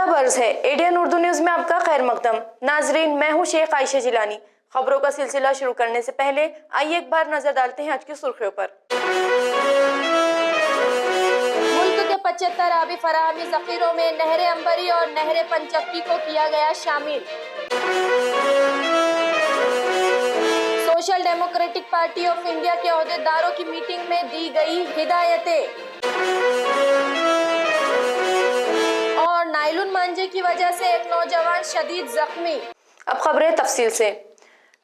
आदाब अर्ज है एडियन उर्दू न्यूज में आपका खैर मकदम। नाजरीन, मैं हूं शेख आयशा जिलानी। खबरों का सिलसिला शुरू करने से पहले आइए एक बार नजर डालते हैं आज की सुर्खियों पर। मुल्क के 75 आबी फराहमी जखीरों में नहर अंबरी और नहर पंचक्की को किया गया शामिल। Social democratic party of India के ओहदेदारों की मीटिंग में दी गई हिदायतें। और नाइलुन मांझे की वजह से एक नौजवान शदीद जख्मी। अब खबरें तफसील से।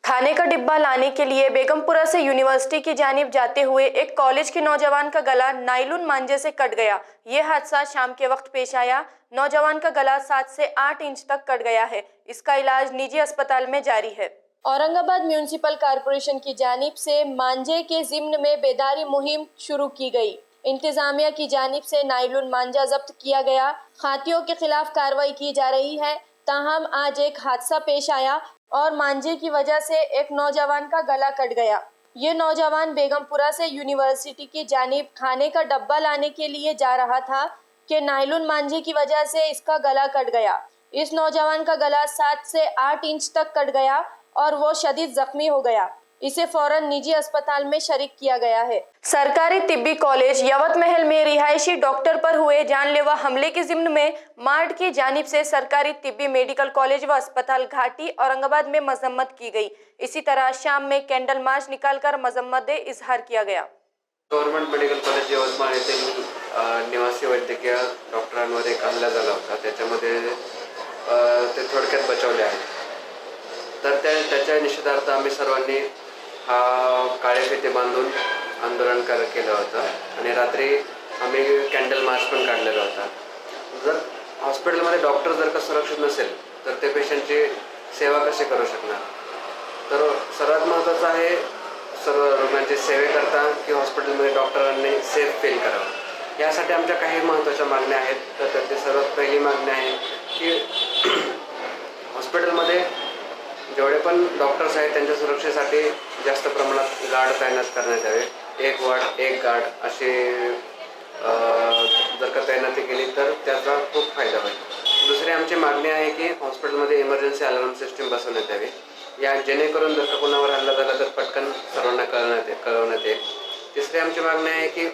खाने का डिब्बा लाने के लिए बेगमपुरा से यूनिवर्सिटी की जानिब जाते हुए एक कॉलेज के नौजवान का गला नाइलुन मांझे से कट गया। यह हादसा शाम के वक्त पेश आया। नौजवान का गला 7 से 8 इंच तक कट गया है। इसका इलाज निजी अस्पताल में जारी है। औरंगाबाद म्यूनिसिपल कॉरपोरेशन की जानिब से मांझे के जिम्न में बेदारी मुहिम शुरू की गई। इंतजामिया की जानिब से नाइलुन मांझा जब्त किया गया। खातियों के खिलाफ कार्रवाई की जा रही है। ताहम आज एक हादसा पेश आया और मांझे की वजह से एक नौजवान का गला कट गया। ये नौजवान बेगमपुरा से यूनिवर्सिटी की जानिब खाने का डब्बा लाने के लिए जा रहा था कि नाइलुन मांझे की वजह से इसका गला कट गया। इस नौजवान का गला 7 से 8 इंच तक कट गया और वो शदीद जख्मी हो गया। इसे फौरन निजी अस्पताल में शरीक किया गया है। सरकारी तिब्बी कॉलेज यवत महल में रिहायशी डॉक्टर पर हुए जानलेवा हमले के जिम्न में मार्ड की जानिब से सरकारी तिब्बी मेडिकल कॉलेज व अस्पताल घाटी औरंगाबाद में मजम्मत की गई। इसी तरह शाम में कैंडल मार्च निकालकर मजम्मत इजहार किया गया। गव्हर्नमेंट मेडिकल कॉलेज यवतमाळ येथील निवासी वैद्यकीय डॉक्टरांवर एक हल्ला झाला होता। त्याच्यामध्ये ते थोडक्यात बचावले आहेत। तर त्याच्या निषेधार्थ आम्ही सर्वांनी हा काळे फेटे बांधून आंदोलन केलं होतं आणि रात्री आम्ही कॅन्डल मार्च पण काढलेला होता। जर हॉस्पिटलमध्ये डॉक्टर जर का सुरक्षित नसेल तर ते पेशंटची सेवा कशी करू शकणार। तर सर्वात महत्त्वाचं आहे सर्व रुग्णांची सेवेकरता की हॉस्पिटलमध्ये डॉक्टरांनी सेफ फील करावं। यासाठी आमच्या काही महत्त्वाच्या मागण्या आहेत। तर त्यातली सर्वात पहिली मागणी आहे की हॉस्पिटलमध्ये जेवढे पण डॉक्टर्स आहेत त्यांच्या सुरक्षेसाठी जास्त प्रमाणात गार्ड तैनात करण्यात यावे। एक वॉर्ड एक गार्ड अशी जर का तैनाती केली तर त्याचा खूप फायदा होईल। दुसरी आमची मागणी आहे की हॉस्पिटलमध्ये इमर्जन्सी अलार्म सिस्टीम बसवण्यात यावी। या जेणेकरून जर का कोणावर हल्ला झाला तर पटकन सर्वांना कळवण्यात येईल। तिसरी आमची मागणी आहे की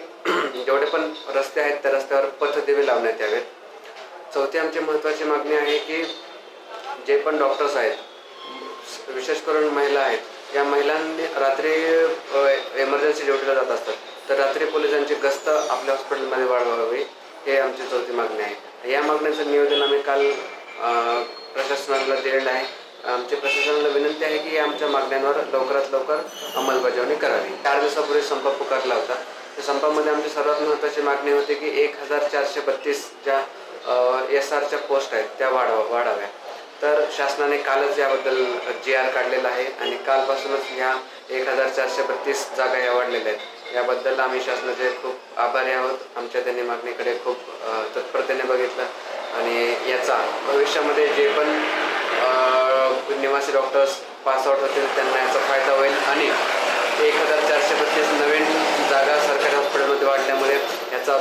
जेवढे पण रस्ते आहेत त्या रस्त्यावर पथदिवे लावण्यात यावेत। चौथी आमची महत्त्वाची मागणी आहे की जे पण डॉक्टर्स आहेत, विशेष करून महिला आहेत, या महिलांनी रात्री इमर्जन्सी ड्युटीला जात असतात तर रात्री पोलिसांची गस्त आपल्या हॉस्पिटलमध्ये वाढवावी, हे आमची चौथी मागणी आहे। या मागण्यांचं निवेदन आम्ही काल प्रशासनाला दिलेलं आहे। आमच्या प्रशासनाला विनंती आहे की आमच्या मागण्यांवर लवकरात लवकर अंमलबजावणी करावी। 4 दिवसापूर्वी संप पुकारला होता। त्या संपामध्ये आमची सर्वात महत्त्वाची मागणी होती की 1432 ज्या SRच्या पोस्ट आहेत त्या वाढाव्या। तर शासनाने कालच याबद्दल GR काढलेला आहे आणि कालपासूनच ह्या 1432 जागा या वाढलेल्या आहेत। याबद्दल आम्ही शासनाचे खूप आभारी आहोत। आमच्या त्यांनी मागणीकडे खूप तत्परतेने बघितलं आणि याचा भविष्यामध्ये जे पण निवासी डॉक्टर्स पास आउट होतील त्यांना याचा फायदा होईल आणि 1432 नवीन जागा सरकारी हॉस्पिटलमध्ये वाढल्यामुळे याचा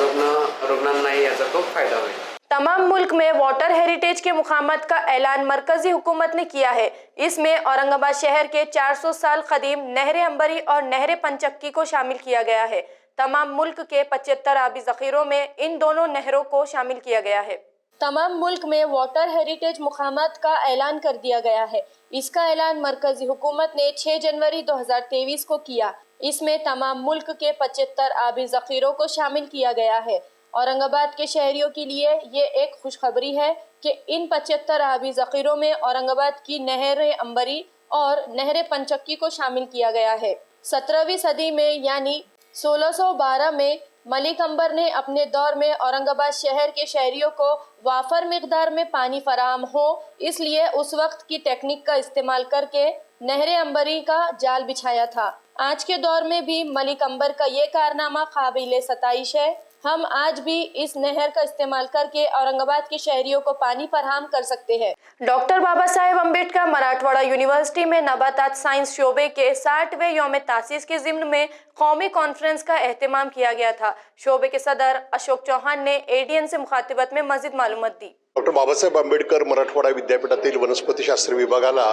रुग्णांनाही याचा खूप फायदा होईल। तमाम मुल्क में वाटर हेरिटेज के मुकामात का ऐलान मरकजी हुकूमत ने किया है। इसमें औरंगाबाद शहर के 400 साल कदीम नहर अंबरी और नहर पंचक्की को शामिल किया गया है। तमाम मुल्क के 75 आबी जखीरों में इन दोनों नहरों को शामिल किया गया है। तमाम मुल्क में वाटर हेरिटेज मुकामात का ऐलान कर दिया गया है। इसका ऐलान मरकजी हुकूमत ने 6 जनवरी 2023 को किया। इसमें तमाम मुल्क के 75 आबी जखीरों को शामिल किया गया है। औरंगाबाद के शहरियों के लिए ये एक खुशखबरी है कि इन 75 आबी जखीरों में औरंगाबाद की नहर अंबरी और नहर पंचक्की को शामिल किया गया है। 17वीं सदी में यानी 1612 में मलिक अंबर ने अपने दौर में औरंगाबाद शहर के शहरियों को वाफर मिकदार में पानी फराहम हो, इसलिए उस वक्त की टेक्निक का इस्तेमाल करके नहर अंबरी का जाल बिछाया था। आज के दौर में भी मलिक अंबर का ये कारनामा काबिल सताइश है। हम आज भी इस नहर का इस्तेमाल करके औरंगाबाद के शहरियों को पानी फराहम कर सकते हैं। डॉक्टर बाबा साहेब अम्बेडकर मराठवाड़ा यूनिवर्सिटी में नबातात साइंस शोबे के 60वें यौम तासीस के ज़िम्न में कौमी कॉन्फ्रेंस का एहतमाम किया गया था। शोबे के सदर अशोक चौहान ने ADN से मुखातिबत में मज़ीद मालूमात दी। डॉक्टर बाबासाहेब आंबेडकर मराठवाडा विद्यापीठातील वनस्पतीशास्त्र विभागाला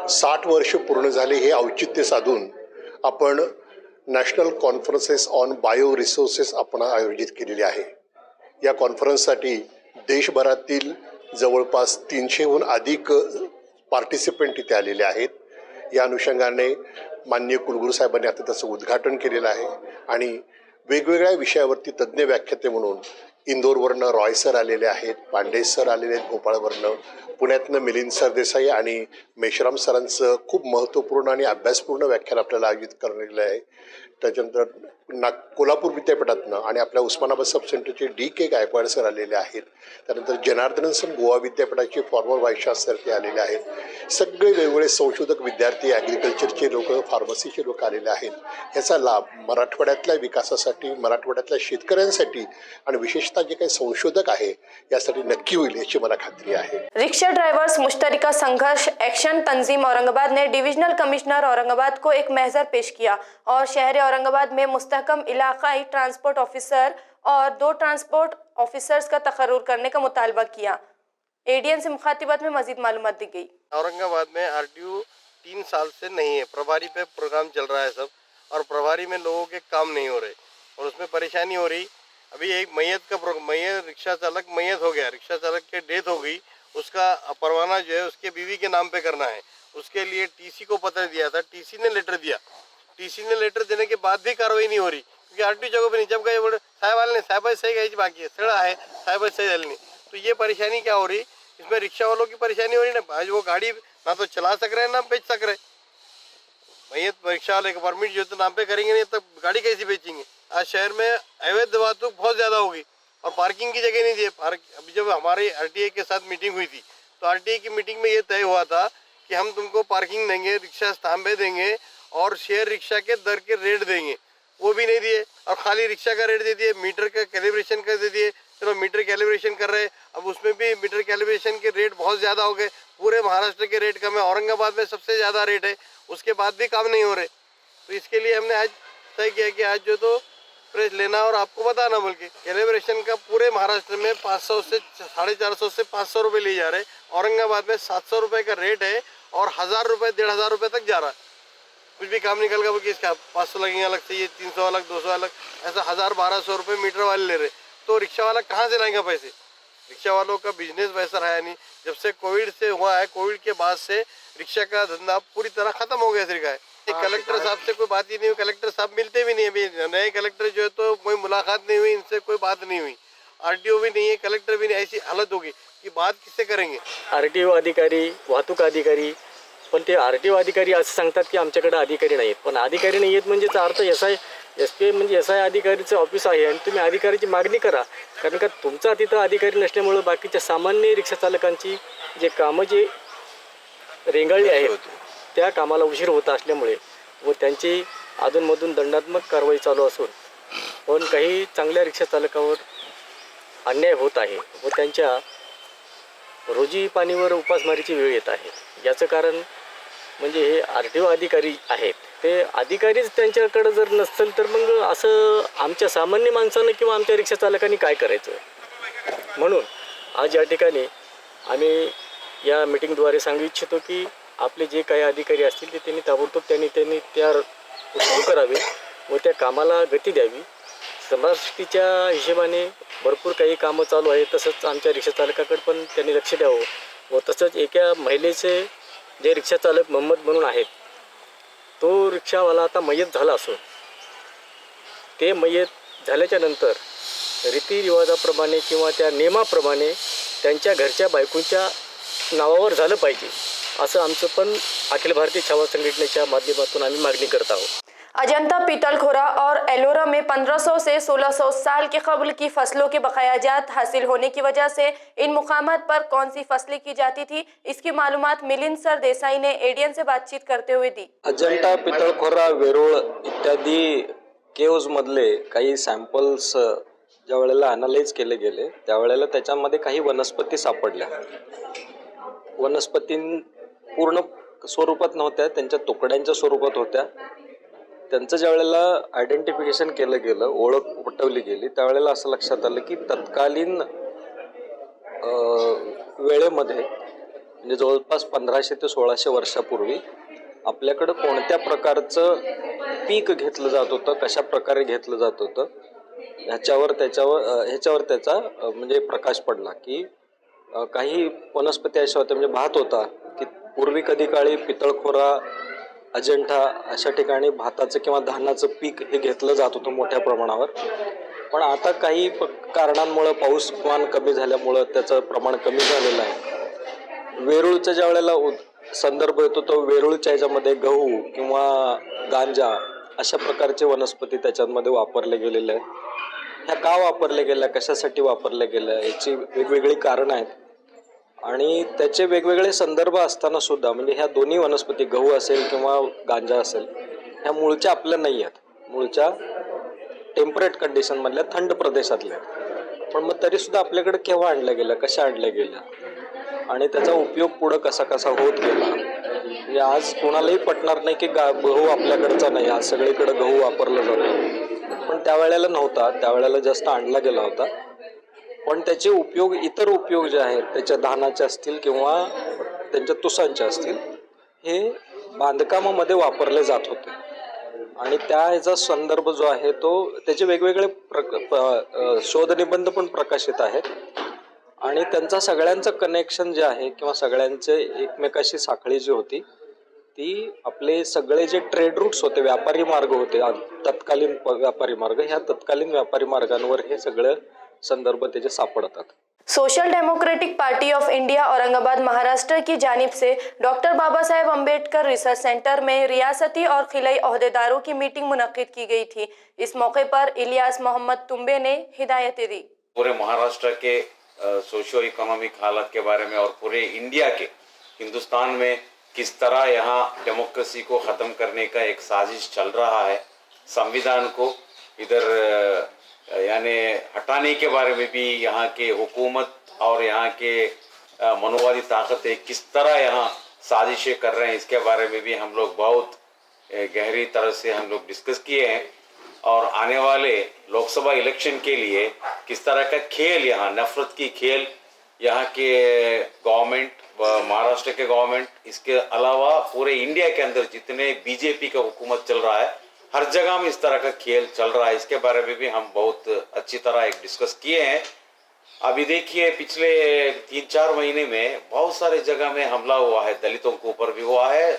60 वर्ष पूर्ण झाले हे औचित्य साधून आपण national conferences on bio resources आपण आयोजित केलेली आहे. या कॉन्फरन्ससाठी देशभरातील जवळपास 300हून अधिक पार्टिसिपंट इथे आलेले आहेत. या अनुषंगाने माननीय कुलगुरू साहेबांनी आता त्याचं उद्घाटन केलेलं आहे आणि वेगवेगळ्या विषयावरती तज्ज्ञ व्याख्याते म्हणून इंदोरवरनं रॉय सर आलेले आहेत, पांडे सर आलेले आहेत भोपाळवरनं, पुण्यातनं मिलिंद सरदेसाई आणि मेश्राम सरांचं खूप महत्त्वपूर्ण आणि अभ्यासपूर्ण व्याख्यान आपल्याला आयोजित करण्यात आहे. त्याच्यानंतर कोल्हापूर विद्यापीठातनं आणि आपल्या उस्मानाबाद सब सेंटरचे DK गायकवाड सर आलेले आहेत. त्यानंतर जनार्दन सर गोवा विद्यापीठाचे फॉर्मर व्हाईस चान्सलर ते आलेले आहेत. सगळे वेगवेगळे संशोधक विद्यार्थी, ॲग्रिकल्चरचे लोक, फार्मसीचे लोक आलेले आहेत. ह्याचा लाभ मराठवाड्यातल्या विकासासाठी, मराठवाड्यातल्या शेतकऱ्यांसाठी आणि विशेषतः जे काही संशोधक आहे यासाठी नक्की होईल याची मला खात्री आहे. रिक्शा ड्राइवर्स मुश्तरका संघर्ष एक्शन तंजीम औरंगाबाद ने डिविजनल कमिश्नर औरंगाबाद को एक महजर पेश किया और शहर औरंगाबाद में मुस्तहकम इलाकाई ट्रांसपोर्ट ऑफिसर और 2 ट्रांसपोर्ट ऑफिसर्स का तकर्रुर करने का मुतालबा किया. ADN से मुखातिबत में मजीद मालूमात दी गई. औरंगाबाद में RTO 3 साल से नहीं है, प्रभारी पे प्रोग्राम चल रहा है सब, और प्रभारी में लोगों के काम नहीं हो रहे और उसमें परेशानी हो रही. अभी एक मैयत रिक्शा चालक मैयत हो गया, रिक्शा चालक की डेथ हो गई, उसका परवाना जो है उसके बीवी के नाम पे करना है. उसके लिए TC को पत्र दिया था, TC ने लेटर दिया. TC ने लेटर देने के बाद भी कार्रवाई नहीं हो रही क्योंकि RTO जगह पे नहीं. जब गए बोले साहेब सही गई बाकी है, सड़ा है साहेब सही झाली नहीं. तो ये परेशानी क्या हो रही, इसमें रिक्शा वालों की परेशानी हो रही ना. आज वो गाड़ी ना तो चला सक रहे ना बेच सक रहे. मैयत रिक्शा वाले का परमिट जो तो नाम पे करेंगे नहीं तब गाड़ी कैसे बेचेंगे. आज शहर में अवैध वाहतूक बहुत ज़्यादा होगी और पार्किंग की जगह नहीं दी. अभी जब हमारी RTA के साथ मीटिंग हुई थी तो RTA की मीटिंग में ये तय हुआ था कि हम तुमको पार्किंग देंगे, रिक्शा स्थान पे देंगे और शेयर रिक्शा के दर के रेट देंगे. वो भी नहीं दिए और खाली रिक्शा का रेट दे दिए, मीटर का कैलिब्रेशन कर दे दिए. चलो मीटर कैलिब्रेशन कर रहे, अब उसमें भी मीटर कैलिब्रेशन के रेट बहुत ज़्यादा हो गए. पूरे महाराष्ट्र के रेट कम है, औरंगाबाद में सबसे ज़्यादा रेट है, उसके बाद भी काम नहीं हो रहे. तो इसके लिए हमने आज तय किया कि आज जो तो प्रेस लेना और आपको बताना, बल्कि कैलिब्रेशन का पूरे महाराष्ट्र में 500 से 450 से 500 रुपये लिए जा रहे. औरंगाबाद में 700 रुपये का रेट है और 1000 रुपये 1500 रुपये तक जा रहा है. कुछ भी काम निकल गया बल्कि इसका 500 लगेंगे अलग से, ये 300 अलग, 200 अलग, ऐसा 1000-1200 रुपये मीटर वाले ले रहे. तो रिक्शा वाला कहाँ से लाएंगे पैसे. रिक्शा वालों का बिजनेस वैसा रहा नहीं. जब से कोविड से हुआ है, कोविड के बाद से रिक्शा का धंधा पूरी तरह खत्म हो गया है. कलेक्टर साहब से कोई बात ही नहीं हुई, कलेक्टर साहब मिलते भी नहीं. अभी नए कलेक्टर जो है तो कोई मुलाकात नहीं हुई, इनसे कोई बात नहीं हुई. RTO भी नहीं है, कलेक्टर भी नहीं. ऐसी हालत होगी कि बात किससे करेंगे. RTO अधिकारी, वाहतूक अधिकारी, पण ते RTO अधिकारी असं सांगतात की आमच्याकडे अधिकारी नाहीत. पण अधिकारी नाही आहेत म्हणजे अर्थ SPI म्हणजे SI अधिकारीचं ऑफिस आहे आणि तुम्ही अधिकारीची मागणी करा. कारण का तुमचा तिथं अधिकारी नसल्यामुळं बाकीच्या सामान्य रिक्षा चालकांची जे कामं जे रेंगाळली आहेत त्या कामाला उशीर होत असल्यामुळे व त्यांची अधूनमधून दंडात्मक कारवाई चालू असून पण काही चांगल्या रिक्षा चालकावर अन्याय होत आहे व त्यांच्या रोजी पाणीवर उपासमारीची वेळ येत आहे. याचं कारण म्हणजे हे RTO अधिकारी आहेत, ते अधिकारीच त्यांच्याकडे जर नसतील तर मग असं आमच्या सामान्य माणसानं किंवा आमच्या रिक्षा चालकांनी काय करायचं. म्हणून आज या ठिकाणी आम्ही या मीटिंगद्वारे सांगू इच्छितो की आपले जे काही अधिकारी असतील ते त्यांनी ताबडतोब त्यांनी त्या सुरू करावे व त्या कामाला गती द्यावी. समष्टीच्या हिशोबाने भरपूर काही कामं चालू आहे, तसंच आमच्या रिक्षा चालकाकडे पण त्यांनी लक्ष द्यावं. व तसंच एका महिलेचे जे रिक्षा चालक मोहम्मद म्हणून आहेत, तो रिक्षावाला आता मयत झाला असून ते मयत झाल्याच्या नंतर रीतिरिवाजाप्रमाणे किंवा त्या नियमाप्रमाणे त्यांच्या घरच्या बायकोंच्या नावावर झालं पाहिजे असं आमचं पण अखिल भारतीय छावा संघटनेच्या माध्यमातून आम्ही मागणी करत आहोत. अजंता पीतलखोरा और एलोरा में 1500 से 1600 साल के कबल की फसलों के बकायाजात हासिल होने की वजह से इन मुकामात पर कौन सी फसलें की जाती थी, इसकी मालूमात मिलिंद सर देसाई ने ADN से बातचीत करते हुए दी. अजंता पितळखोरा वेरूळ इत्यादी केव्ज मधले काही सॅम्पल्स ज्या वेळेला ॲनालाइज केले गेले त्यावेळेला त्याच्यामध्ये काही वनस्पती सापडल्या. वनस्पती पूर्ण स्वरूपात नव्हत्या, त्यांच्या तुकड्यांच्या स्वरूपात होत्या. त्यांचं ज्या वेळेला आयडेंटिफिकेशन केलं गेलं, ओळख पटवली गेली, त्यावेळेला असं लक्षात आलं की तत्कालीन वेळेमध्ये म्हणजे जवळपास 1500 ते 1600 वर्षापूर्वी आपल्याकडं कोणत्या प्रकारचं पीक घेतलं जात होतं, कशा प्रकारे घेतलं जात होतं ह्याच्यावर त्याचा म्हणजे प्रकाश पडला की काही वनस्पती अशा होत्या म्हणजे भात होता की पूर्वी कधी काळी पितळखोरा, अजंठा अशा ठिकाणी भाताचं किंवा धानाचं पीक हे घेतलं जात होतं मोठ्या प्रमाणावर. पण आता काही कारणांमुळं पाऊसमान कमी झाल्यामुळं त्याचं प्रमाण कमी झालेलं आहे. वेरूळच्या ज्या वेळेला संदर्भ येतो तो वेरूळच्या ह्याच्यामध्ये गहू किंवा गांजा अशा प्रकारचे वनस्पती त्याच्यामध्ये वापरले गेलेले आहेत. ह्या का वापरल्या गेल्या, कशासाठी वापरल्या गेल्या याची वेगवेगळी कारणं आहेत आणि त्याचे वेगवेगळे संदर्भ असताना सुद्धा म्हणजे ह्या दोन्ही वनस्पती गहू असेल किंवा गांजा असेल ह्या मूळच्या आपल्या नाही आहेत, मूळच्या टेम्परेट कंडिशनमधल्या थंड प्रदेशातल्या. पण मग तरीसुद्धा आपल्याकडे केव्हा आणल्या गेल्या, कशा आणल्या गेल्या आणि त्याचा उपयोग पुढं कसा कसा होत गेला म्हणजे आज कोणालाही पटणार नाही की गहू आपल्याकडचा नाही, आज सगळीकडे गहू वापरला जातो. पण त्यावेळेला नव्हता, त्यावेळेला जास्त आणला गेला होता. पण त्याचे उपयोग, इतर उपयोग जे आहेत त्याच्या धानाचे असतील किंवा त्यांच्या तुसांचे असतील हे बांधकामामध्ये वापरले जात होते आणि ह्याचा संदर्भ जो आहे तो त्याचे वेगवेगळे शोधनिबंध पण प्रकाशित आहेत आणि त्यांचा सगळ्यांचं कनेक्शन जे आहे किंवा सगळ्यांचे एकमेकाशी साखळी जी होती ती आपले सगळे जे ट्रेड रूट्स होते, व्यापारी मार्ग होते, तत्कालीन व्यापारी मार्ग, ह्या तत्कालीन व्यापारी मार्गांवर हे सगळे संदर्भ त्याचे सापडतात. Social democratic party of India Aurangabad Maharashtra की जानिब से doctor Baba Saheb Ambedkar research centre में रियासती और खिलाई ओहदेदारों की मीटिंग मुनक्किद की गई थी। इस मौके पर इलियास मोहम्मद तुम्बे ने हिदायतें दी। पूरे महाराष्ट्र के सोशियो इकोनॉमिक हालत के बारे में और पूरे इंडिया के, हिंदुस्तान में किस तरह यहाँ डेमोक्रेसी को ख़त्म करने का एक साजिश चल रहा है, संविधान को इधर यानी हटाने के बारे में भी यहाँ के हुकूमत और यहाँ के मनोवादी ताकतें किस तरह यहाँ साजिशें कर रहे हैं, इसके बारे में भी हम लोग बहुत गहरी तरह से हम लोग डिस्कस किए हैं। और आने वाले लोकसभा इलेक्शन के लिए किस तरह का खेल, यहाँ नफरत की खेल यहाँ के गवर्नमेंट, महाराष्ट्र के गवर्नमेंट, इसके अलावा पूरे इंडिया के अंदर जितने बीजेपी का हुकूमत चल रहा है हर जगह में इस तरह का खेल चल रहा है, इसके बारे में भी हम बहुत अच्छी तरह एक डिस्कस किए हैं। अभी देखिए पिछले 3-4 महीने में बहुत सारे जगह में हमला हुआ है, दलितों के ऊपर भी हुआ है,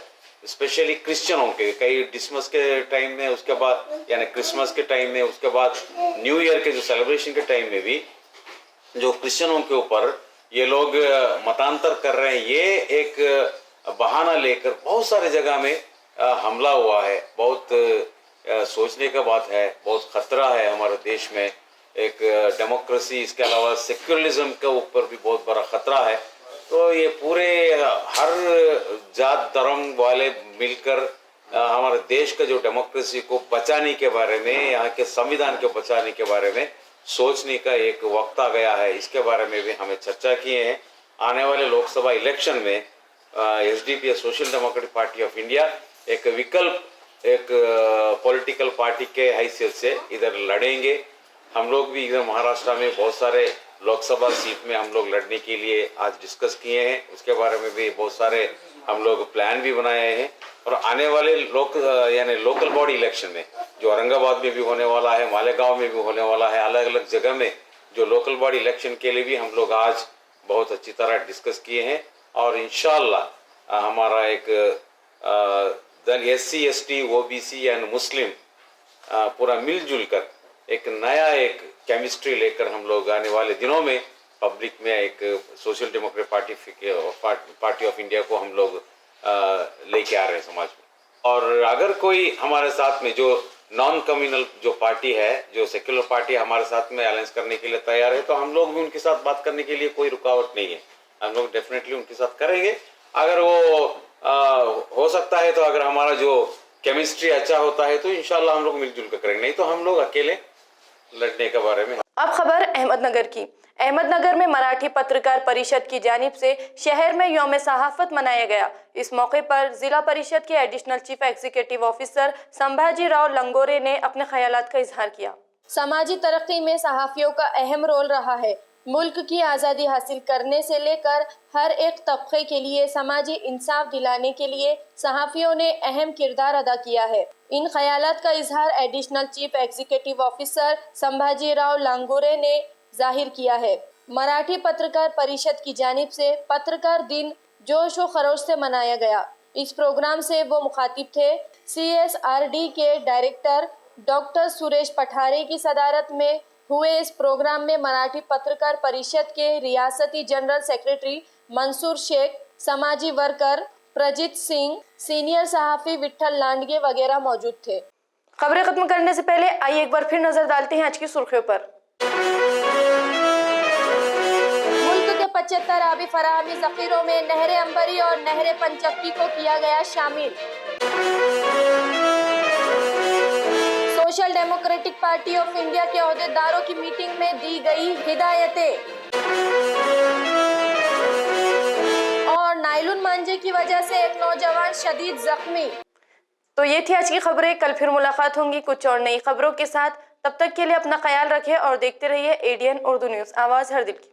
स्पेशली क्रिश्चियनों के, कई क्रिसमस के टाइम में, उसके बाद यानी क्रिसमस के टाइम में, उसके बाद न्यू ईयर के जो सेलिब्रेशन के टाइम में भी जो क्रिश्चियनों के ऊपर ये लोग मतांतर कर रहे हैं, ये एक बहाना लेकर बहुत सारे जगह में हमला हुआ है। बहुत सोचने का बात है, बहुत खतरा है हमारे देश में, एक डेमोक्रेसी, इसके अलावा सेक्युलरिज्म के ऊपर भी बहुत बड़ा खतरा है। तो ये पूरे हर जात धर्म वाले मिलकर हमारे देश का जो डेमोक्रेसी को बचाने के बारे में, यहाँ के संविधान को बचाने के बारे में सोचने का एक वक्त आ गया है, इसके बारे में भी हमें चर्चा किए हैं। आने वाले लोकसभा इलेक्शन में SDP social democratic party of India एक विकल्प, एक पॉलिटिकल पार्टी के हैसियत से इधर लड़ेंगे। हम लोग भी इधर महाराष्ट्र में बहुत सारे लोकसभा सीट में हम लोग लड़ने के लिए आज डिस्कस किए हैं, उसके बारे में भी बहुत सारे हम लोग प्लान भी बनाए हैं। और आने वाले यानी लोकल बॉडी इलेक्शन में जो औरंगाबाद में भी होने वाला है, मालेगांव में भी होने वाला है, अलग अलग जगह में जो लोकल बॉडी इलेक्शन के लिए भी हम लोग आज बहुत अच्छी तरह डिस्कस किए हैं। और इंशाअल्लाह हमारा एक दल SC ST OBC and Muslim पूरा मिलजुल कर एक नया एक केमिस्ट्री लेकर हम लोग आने वाले दिनों में पब्लिक में एक social democratic party of India को हम लोग लेके आ रहे हैं समाज में। और अगर कोई हमारे साथ में जो नॉन कम्युनल जो पार्टी है, जो सेक्युलर पार्टी हमारे साथ में अलायंस करने के लिए तैयार है, तो हम लोग भी उनके साथ बात करने के लिए कोई रुकावट नहीं है, हम लोग डेफिनेटली उनके साथ करेंगे। अगर वो हो सकता है तो अगर हमारा जो केमिस्ट्री अच्छा होता है तो इंशाल्लाह हम लोग मिलजुल कर करेंगे, नहीं तो हम लोग अकेले लड़ने के बारे में। अब खबर अहमदनगर की। अहमदनगर में मराठी पत्रकार परिषद की जानिब से शहर में यौम सहाफत मनाया गया। इस मौके पर जिला परिषद के additional chief executive officer Sambhaji Rao Langore ने अपने ख्यालात का इजहार किया। समाजी तरक्की में सहाफियों का अहम रोल रहा है। मुल्क की आज़ादी हासिल करने से लेकर हर एक तबके के लिए समाजी इंसाफ दिलाने के लिए सहाफ़ियों ने अहम किरदार अदा किया है। इन ख्यालात का इजहार additional chief executive officer Sambhajirao Langore ने जाहिर किया है। मराठी पत्रकार परिषद की जानिब से पत्रकार दिन जोश व खरोश से मनाया गया। इस प्रोग्राम से वो मुखातिब थे। CSRD के डायरेक्टर डॉक्टर सुरेश पठारे की सदारत में हुए इस प्रोग्राम में मराठी पत्रकार परिषद के रियासती जनरल सेक्रेटरी मंसूर शेख, समाजी वर्कर प्रजीत सिंह, सीनियर सहाफ़ी विठल लांडगे वगैरह मौजूद थे। खबरें खत्म करने से पहले आइए एक बार फिर नजर डालते हैं आज की सुर्खियों पर। मुल्क के 75 आबी फराहमी ज़ख़ीरों में नहर अंबरी और नहर पंचक्की को किया गया शामिल। Social democratic party of India के ओहदेदारों की मीटिंग में दी गई हिदायतें। और नायलून मांझे की वजह से एक नौजवान शदीद जख्मी। तो ये थी आज की खबरें। कल फिर मुलाकात होंगी कुछ और नई खबरों के साथ। तब तक के लिए अपना ख्याल रखें और देखते रहिए ADN उर्दू न्यूज़, आवाज़ हर दिल की।